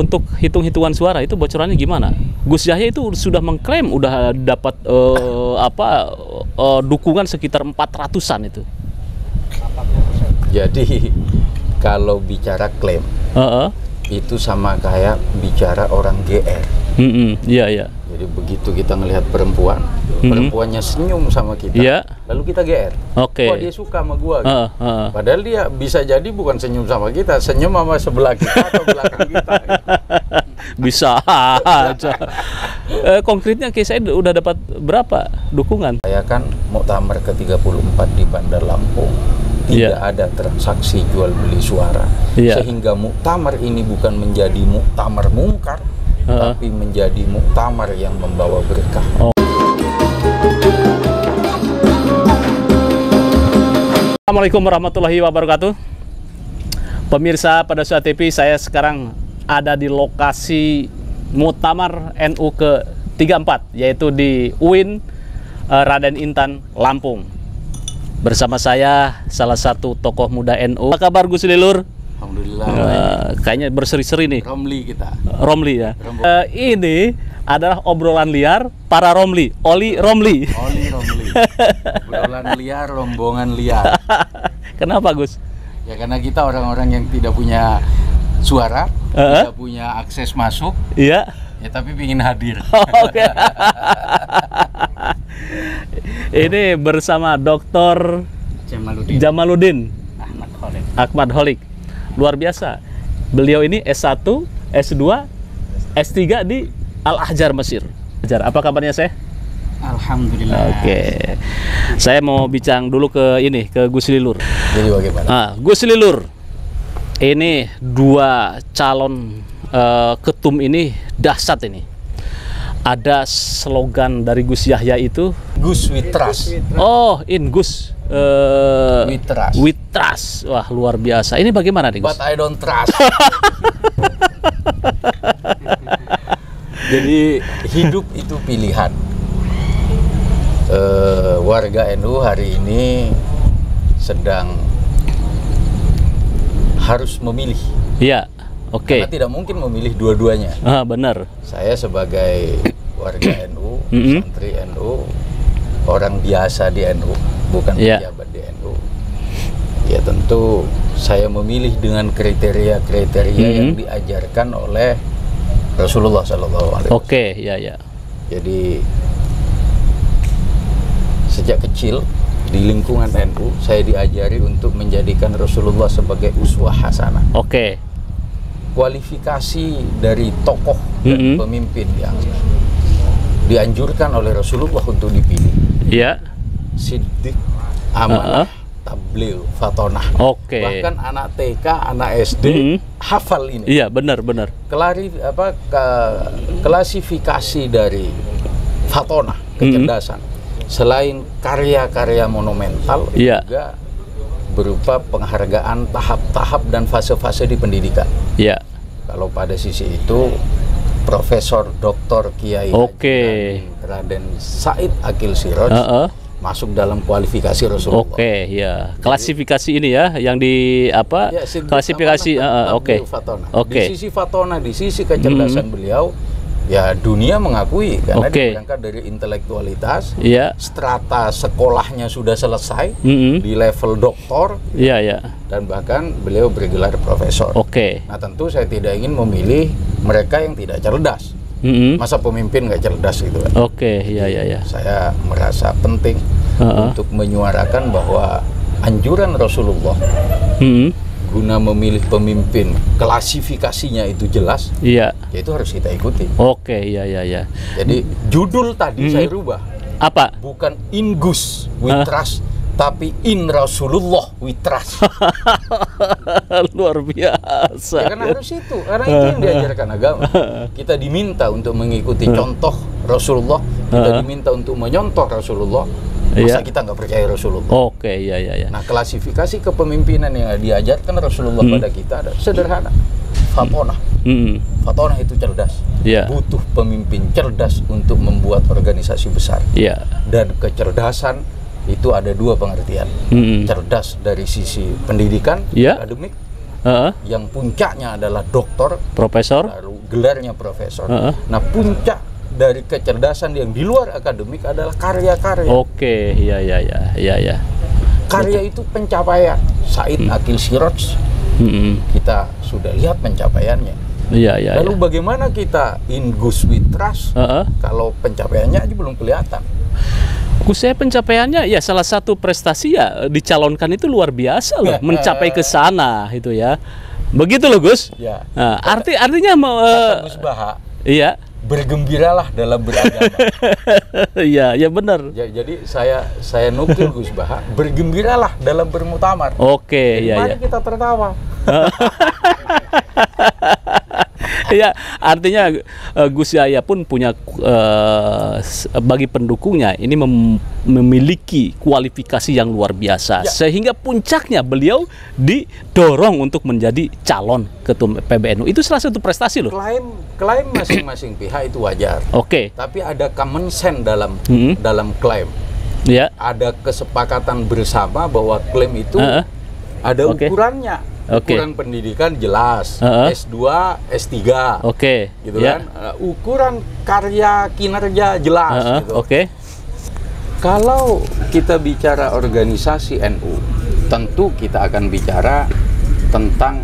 untuk hitung-hitungan suara itu bocorannya gimana? Gus Yahya itu sudah mengklaim udah dapat dukungan sekitar 400-an itu. Jadi kalau bicara klaim itu sama kayak bicara orang GR. Iya, iya. Jadi begitu kita ngelihat perempuan, perempuannya senyum sama kita, lalu kita GR. Oke. Wah, dia suka sama gua. Gitu. Padahal dia bisa jadi bukan senyum sama kita, senyum sama sebelah kita atau belakang kita. Gitu. Bisa aja. Konkretnya saya udah dapat berapa dukungan? Saya kan muktamar ke-34 di Bandar Lampung. Tidak ada transaksi jual beli suara, sehingga muktamar ini bukan menjadi muktamar mungkar, tapi menjadi muktamar yang membawa berkah. Assalamualaikum warahmatullahi wabarakatuh. Pemirsa Pada Suara TV, saya sekarang ada di lokasi muktamar NU ke-34, yaitu di UIN Raden Intan, Lampung. Bersama saya salah satu tokoh muda NU. Apa kabar Gus Lilur? Alhamdulillah. Kayaknya berseri-seri nih. Romli kita. Romli ya. Ini adalah obrolan liar para Romli. Oli Romli. Oli Romli. Obrolan liar, rombongan liar. Kenapa Gus? Ya karena kita orang-orang yang tidak punya suara, tidak punya akses masuk. Iya. Ya tapi ingin hadir. Oke. Ini bersama Dr. Jamaluddin Ahmad Holik. Luar biasa. Beliau ini S1, S2, S3 di Al-Ahjar Mesir. Apa kabarnya saya? Alhamdulillah. Oke. Saya mau bincang dulu ke Gus Lilur. Jadi bagaimana? Gus Lilur. Ini dua calon ketum ini dahsyat ini. Ada slogan dari Gus Yahya itu Gus We Trust. Oh, Gus We Trust. We Trust. Wah, luar biasa. Ini bagaimana nih Gus? But I don't trust. Jadi hidup itu pilihan. Warga NU hari ini sedang harus memilih. Iya. Oke. Karena tidak mungkin memilih dua-duanya. Benar. Saya sebagai warga NU, santri NU, orang biasa di NU, bukan pejabat di NU. Ya tentu saya memilih dengan kriteria-kriteria yang diajarkan oleh Rasulullah SAW. Oke, ya. Jadi sejak kecil di lingkungan NU saya diajari untuk menjadikan Rasulullah sebagai uswah hasanah. Oke. Kualifikasi dari tokoh dan pemimpin yang dianjurkan oleh Rasulullah untuk dipilih. Iya. Siddiq, amanah, tabligh, fatonah. Oke. Bahkan anak TK, anak SD hafal ini. Iya, benar. Klasifikasi dari fatonah, kecerdasan. Selain karya-karya monumental, juga berupa penghargaan tahap-tahap dan fase-fase di pendidikan. Iya. Kalau pada sisi itu Profesor Dr. Kiai Raden Said Akil Siroj masuk dalam kualifikasi Rasulullah. Oke, ya. Klasifikasi ini ya yang di klasifikasi Di sisi fatona, di sisi kecerdasan beliau, ya dunia mengakui karena dia berangkat dari intelektualitas, strata sekolahnya sudah selesai di level doktor, dan bahkan beliau bergelar profesor. Nah tentu saya tidak ingin memilih mereka yang tidak cerdas. Masa pemimpin nggak cerdas gitu kan? Saya merasa penting untuk menyuarakan bahwa anjuran Rasulullah guna memilih pemimpin, klasifikasinya itu jelas, yaitu harus kita ikuti. Jadi judul tadi saya rubah. Apa? Bukan In Gus We Trust, tapi In Rasulullah We Trust. Luar biasa. Ya, karena harus itu, karena itu yang diajarkan agama. Kita diminta untuk mengikuti contoh Rasulullah, kita diminta untuk menyontoh Rasulullah. Masa kita nggak percaya Rasulullah? Nah, klasifikasi kepemimpinan yang diajarkan Rasulullah pada kita ada sederhana. Fatonah. Fatonah itu cerdas. Butuh pemimpin cerdas untuk membuat organisasi besar. Dan kecerdasan itu ada dua pengertian. Cerdas dari sisi pendidikan, akademik, yang puncaknya adalah doktor, profesor, lalu gelarnya profesor. Nah, puncak dari kecerdasan yang di luar akademik adalah karya-karya. Oke, iya. Karya itu pencapaian. Said Akil Siraj, kita sudah lihat pencapaiannya. Lalu bagaimana kita in Gus We Trust kalau pencapaiannya aja belum kelihatan? Saya pencapaiannya ya salah satu prestasi ya dicalonkan itu luar biasa loh, mencapai ke sana itu ya. Begitu loh Gus. Ya. Nah, artinya kata Gus Baha. Iya. Bergembiralah dalam beragama. Iya, benar. Jadi saya nukil Gus Baha, bergembiralah dalam bermuktamar. Oke, mari kita tertawa. Ya, artinya Gus Yahya pun punya bagi pendukungnya ini memiliki kualifikasi yang luar biasa sehingga puncaknya beliau didorong untuk menjadi calon ketua PBNU. Itu salah satu prestasi loh. Klaim masing-masing pihak itu wajar. Oke. Tapi ada common sense dalam klaim. Ya. Ada kesepakatan bersama bahwa klaim itu ada ukurannya. Ukuran pendidikan jelas, S2, S3, gitu kan. Ukuran karya kinerja jelas, gitu. Kalau kita bicara organisasi NU, tentu kita akan bicara tentang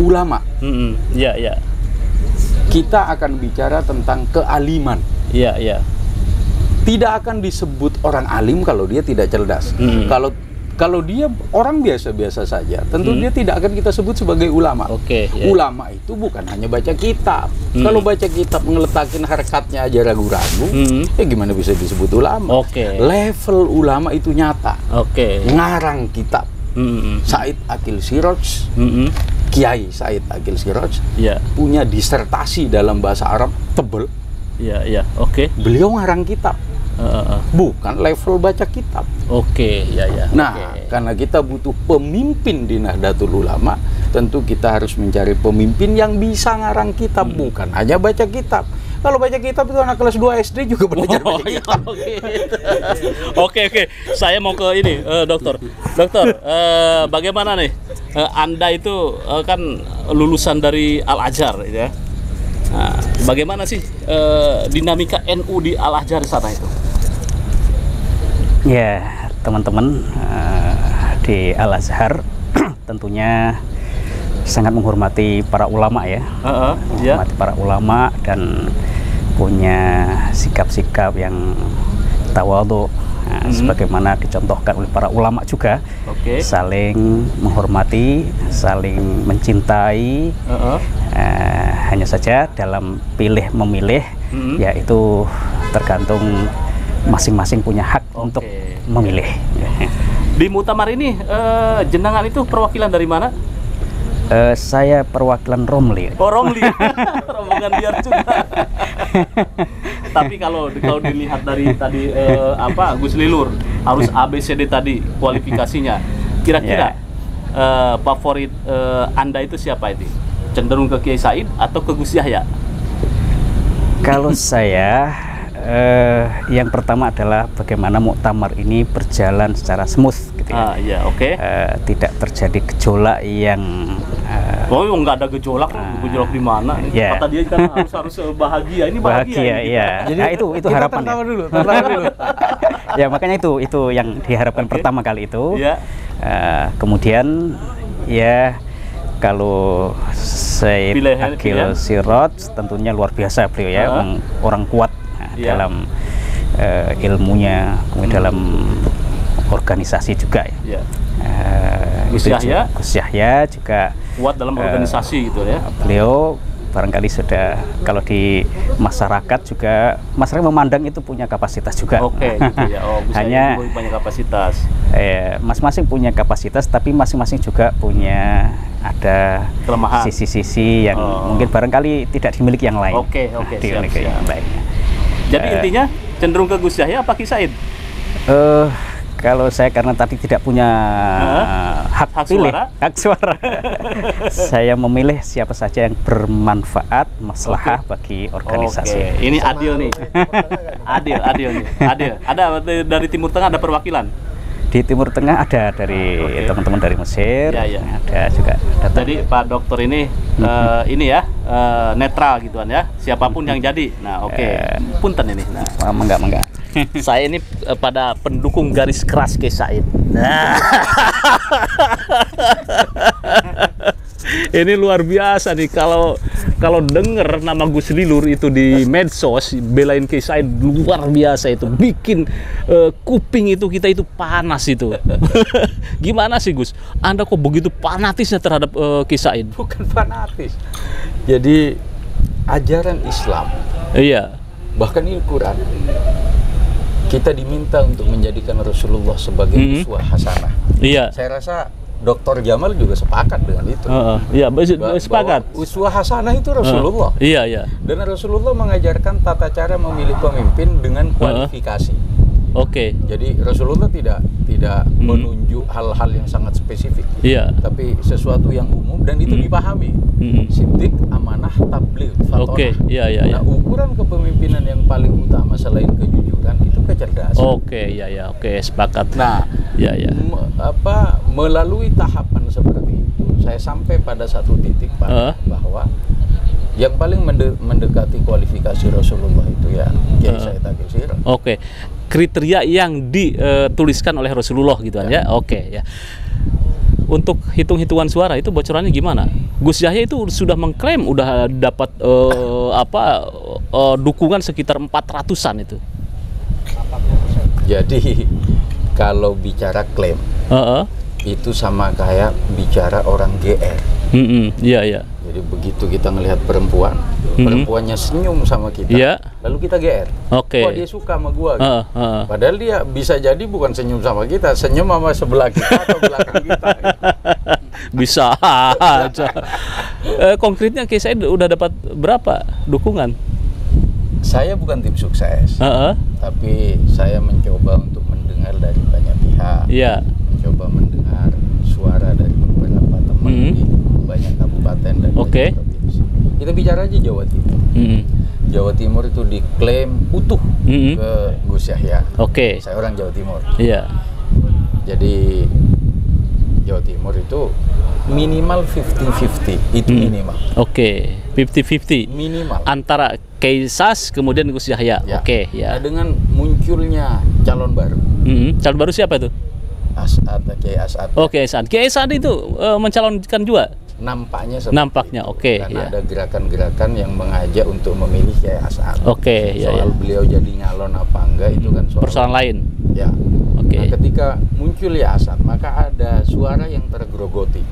ulama. Kita akan bicara tentang kealiman. Tidak akan disebut orang alim kalau dia tidak cerdas. Kalau dia orang biasa-biasa saja, tentu dia tidak akan kita sebut sebagai ulama. Ulama itu bukan hanya baca kitab. Kalau baca kitab ngeletakin harkatnya aja ragu-ragu, ya gimana bisa disebut ulama? Level ulama itu nyata. Ngarang kitab. Said Akil Siraj, Kiai Said Akil Siraj, punya disertasi dalam bahasa Arab tebel. Beliau ngarang kitab. Bukan level baca kitab. Nah, karena kita butuh pemimpin di Nahdlatul Ulama, tentu kita harus mencari pemimpin yang bisa ngarang kitab, bukan hanya baca kitab. Kalau baca kitab itu anak kelas 2 SD juga belajar baca kitab. Oke. Saya mau ke ini, dokter. Bagaimana nih? Anda itu kan lulusan dari Al-Azhar, ya. Nah, bagaimana sih dinamika NU di Al-Azhar sana itu? Ya, teman-teman di Al-Azhar tentunya sangat menghormati para ulama ya, menghormati para ulama dan punya sikap-sikap yang tawadhu, sebagaimana dicontohkan oleh para ulama juga, saling menghormati, saling mencintai. Hanya saja dalam pilih memilih, yaitu tergantung masing-masing punya hak untuk memilih. Di muktamar ini jenengan itu perwakilan dari mana? Saya perwakilan Romli. Romli. Rombongan liar juga. Tapi kalau dilihat dari tadi Gus Lilur harus ABCD tadi kualifikasinya. Kira-kira favorit Anda itu siapa itu? Cenderung ke Kiai Said atau ke Gus Yahya? Kalau saya yang pertama adalah bagaimana muktamar ini berjalan secara smooth gitu ya. Tidak terjadi gejolak yang nggak ada gejolak di mana? Kata dia kan harus bahagia. Ini bahagia. Jadi itu harapannya. Dulu. Ya makanya itu yang diharapkan pertama kali itu. Kemudian ya kalau Said Akil Siraj tentunya luar biasa beliau ya, orang kuat dalam ilmunya, dalam organisasi juga ya. Gus Yahya juga kuat dalam organisasi gitu ya. Beliau barangkali sudah, kalau di masyarakat juga, masyarakat memandang itu punya kapasitas juga. Gitu ya. Hanya punya kapasitas. Masing-masing punya kapasitas, tapi masing-masing juga punya ada kelemahan, sisi-sisi yang mungkin barangkali tidak dimiliki yang lain. Dimiliki yang lainnya. Jadi intinya cenderung ke Gus Yahya apa Ki Said? Kalau saya karena tadi tidak punya hak pilih, hak suara, saya memilih siapa saja yang bermanfaat, maslahah bagi organisasi. Ini adil nih. Adil nih. Ada dari Timur Tengah ada perwakilan? Di Timur Tengah ada dari teman-teman dari Mesir, ada juga datang. Jadi Pak Dokter ini ini ya netral gituan ya, siapapun yang jadi. Nah punten ini. Nah, enggak. Saya ini pada pendukung garis keras Kiai Said. Nah. Ini luar biasa nih kalau denger nama Gus Lilur itu di medsos belain Kiai Said, luar biasa itu, bikin kuping itu kita itu panas itu. Gimana sih Gus? Anda kok begitu fanatisnya terhadap Kiai Said? Bukan fanatis. Jadi ajaran Islam. Iya. Bahkan ini Quran. Kita diminta untuk menjadikan Rasulullah sebagai uswah hasanah. Iya. Saya rasa Dr. Jamal juga sepakat dengan itu. Iya, sepakat. Uswah hasanah itu Rasulullah. Iya. Dan Rasulullah mengajarkan tata cara memilih pemimpin dengan kualifikasi. Oke. Jadi Rasulullah tidak menunjuk hal-hal yang sangat spesifik. Iya. Tapi sesuatu yang umum dan itu dipahami. Siddiq, amanah, tabligh, fatonah. Oke. Iya. Nah, ukuran kepemimpinan yang paling utama selain kejujuran itu kecerdasan. Oke, sepakat. Nah, melalui tahapan seperti itu, saya sampai pada satu titik bahwa yang paling mendekati kualifikasi Rasulullah itu ya Kiai Said Agil Sirot. Oke. Kriteria yang dituliskan oleh Rasulullah gitu kan ya. Oke ya. Untuk hitung-hitungan suara itu bocorannya gimana? Gus Yahya itu sudah mengklaim udah dapat dukungan sekitar 400-an itu. Jadi kalau bicara klaim itu sama kayak bicara orang GR. Iya. Jadi begitu kita ngelihat perempuannya senyum sama kita, lalu kita GR. Oke. Wah, dia suka sama gua. Gitu. Padahal dia bisa jadi bukan senyum sama kita, senyum sama sebelah kita atau belakang kita. Bisa aja. Konkretnya Kiai Said udah dapat berapa dukungan? Saya bukan tim sukses, tapi saya mencoba untuk mendengar dari banyak pihak. Iya. Mencoba mendengar suara dari beberapa teman di banyak kabupaten dan provinsi. Kita bicara aja Jawa Timur. Jawa Timur itu diklaim utuh ke Gus Yahya. Oke. Saya orang Jawa Timur. Iya. Jadi Jawa Timur itu minimal 50-50, itu minimal. Oke, 50-50. Minimal. Antara Kiai Sas kemudian Gus Yahya. Ya. Oke, ya. Nah, dengan munculnya calon baru. Calon baru siapa itu? As'ad, Kiai As'ad. Oke, Kiai As'ad itu mencalonkan juga. Nampaknya oke. Karena ada gerakan-gerakan yang mengajak untuk memilih Kiai As'ad. Oke, soal beliau jadi nyalon apa enggak itu kan persoalan lain. Ya. Nah, ketika muncul ya As'ad, maka ada suara yang tergerogoti,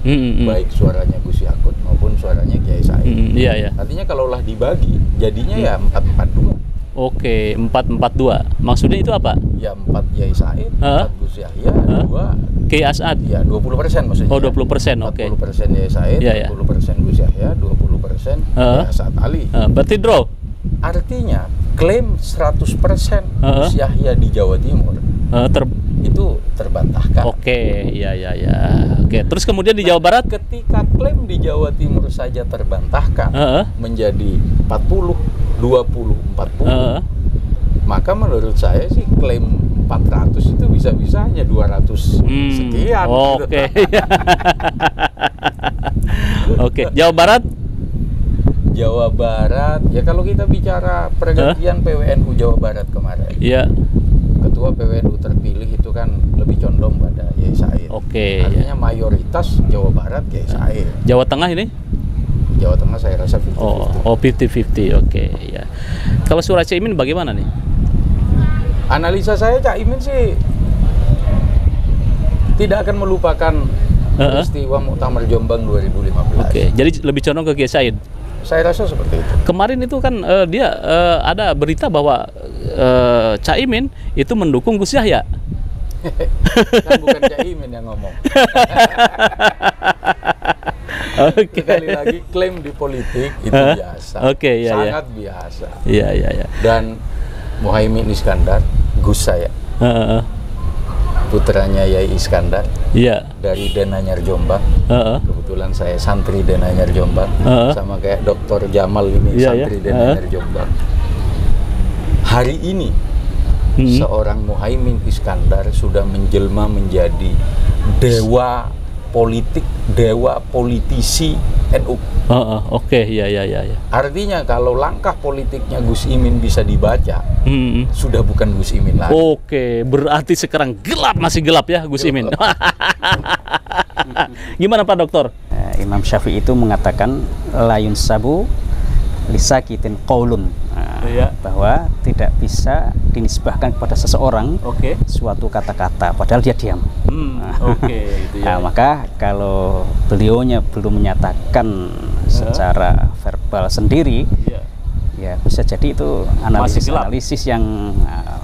baik suaranya Gus Yakut maupun suaranya Kiai Said. Iya. Artinya kalaulah dibagi, jadinya ya 4-4-2. Oke, 4-4-2. Maksudnya itu apa? Ya 4 Kiai Said, 4 Gus Yahya, 2 Kiai As'ad. Ya 20% maksudnya. Oh 20%, oke. 40% Kiai Said, 20% Gus Yahya, 20% Kiai As'ad Ali. Berarti draw. Artinya klaim 100% Gus Yahya di Jawa Timur itu terbantahkan. Oke, iya. Oke, terus kemudian di Jawa Barat, ketika klaim di Jawa Timur saja terbantahkan menjadi 40, 20, 40, maka menurut saya sih klaim 400 itu bisa-bisa hanya 200 sekian. Oke. Oke, Jawa Barat? Jawa Barat, ya kalau kita bicara pergantian PWNU Jawa Barat kemarin. Iya. Ketua PWNU terpilih itu kan lebih condong pada Kiai Said. Oke. Artinya mayoritas Jawa Barat Kiai Said. Jawa Tengah ini? Jawa Tengah saya rasa 50-50. Oh 50-50. Oke, ya. Kalau suara Caimin bagaimana nih? Analisa saya Caimin sih tidak akan melupakan peristiwa Muktamar Jombang 2015. Oke, jadi lebih condong ke Kiai Said. Saya rasa seperti itu. Kemarin itu kan dia ada berita bahwa Caimin itu mendukung Gus Yahya. Kan bukan Caimin yang ngomong. Sekali lagi klaim di politik itu biasa. Sangat biasa. Iya. Dan Muhaimin Iskandar, Gus saya. Putranya Yai Iskandar. Iya. Dari Denanyar Jombang. Kebetulan saya santri Denanyar Jombang. Sama kayak Dr. Jamal ini santri Denanyar Jombang. Hari ini seorang Muhaimin Iskandar sudah menjelma menjadi dewa politik, dewa politisi NU. Oke, ya. Artinya kalau langkah politiknya Gus Imin bisa dibaca, sudah bukan Gus Imin lagi. Oke, berarti sekarang gelap, masih gelap ya Gus Imin. Gimana Pak Dokter? Imam Syafi'i itu mengatakan layun sabu lisakitin qaulun, bahwa tidak bisa dinisbahkan kepada seseorang suatu kata-kata padahal dia diam. Itu ya. Nah, maka kalau beliaunya belum menyatakan secara verbal sendiri, ya bisa jadi itu analisis yang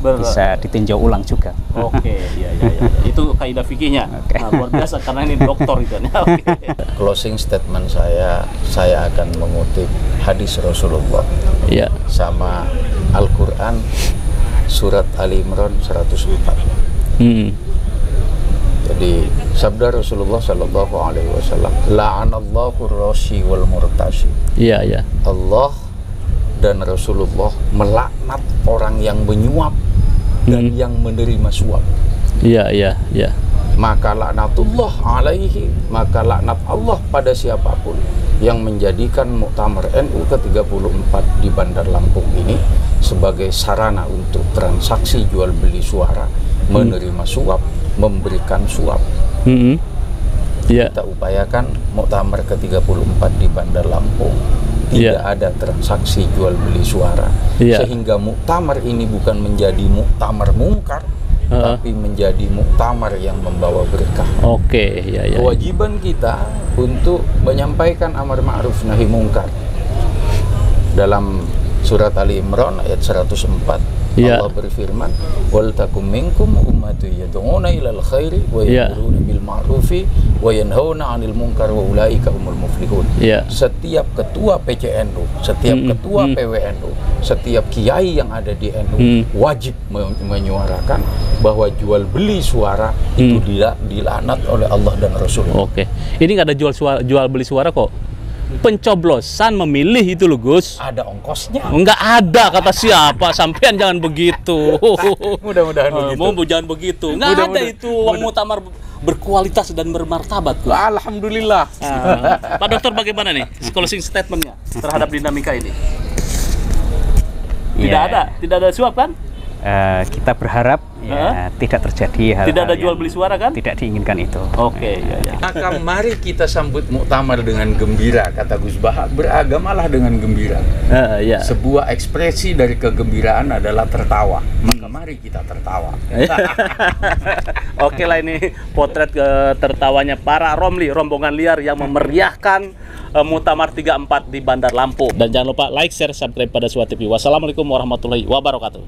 bisa ditinjau ulang juga. Ya. Itu kaidah fikihnya. Nah, luar biasa karena ini dokter itu. Closing statement saya akan mengutip hadis Rasulullah sama Al-Quran surat Ali Imran 104. Jadi sabda Rasulullah Shallallahu Alaihi Wasallam, la'anallahu rashi wal murtashi. Allah dan Rasulullah melaknat orang yang menyuap dan yang menerima suap. Maka laknatullah alaihi, maka laknat Allah pada siapapun yang menjadikan Muktamar NU ke-34 di Bandar Lampung ini sebagai sarana untuk transaksi jual beli suara, menerima suap, memberikan suap. Kita upayakan Muktamar ke-34 di Bandar Lampung tidak ada transaksi jual beli suara, sehingga muktamar ini bukan menjadi muktamar mungkar, tapi menjadi muktamar yang membawa berkah. Kewajiban kita untuk menyampaikan amar ma'ruf nahi mungkar. Dalam surat Ali Imran ayat 104 Allah berfirman, wal takum minkum ummatu yad'una ilal khairi wa ya'muruna bil ma'rufi wa yanhauna 'anil munkar wa ulaika humul muflihun. Setiap ketua PCNU, setiap ketua PWNU, setiap kiai yang ada di NU wajib menyuarakan bahwa jual beli suara itu dilaknat oleh Allah dan Rasulullah. Ini nggak ada jual beli suara kok. Pencoblosan memilih itu loh Gus. Ada ongkosnya? Enggak ada kata siapa. Sampean jangan begitu. Mudah-mudahan begitu. Jangan begitu. Enggak ada itu uang muktamar berkualitas dan bermartabat. Alhamdulillah. Pak Dokter bagaimana nih closing statementnya terhadap dinamika ini? Tidak ada suap kan? Kita berharap tidak terjadi hal-hal tidak ada jual beli suara kan? Tidak diinginkan itu. Maka mari kita sambut muktamar dengan gembira, kata Gus Baha, beragamalah dengan gembira. Sebuah ekspresi dari kegembiraan adalah tertawa. Maka mari kita tertawa. Oke lah, ini potret tertawanya para Romli, rombongan liar yang memeriahkan Muktamar 34 di Bandar Lampung. Dan jangan lupa like, share, subscribe pada Suara TV. Wassalamualaikum warahmatullahi wabarakatuh.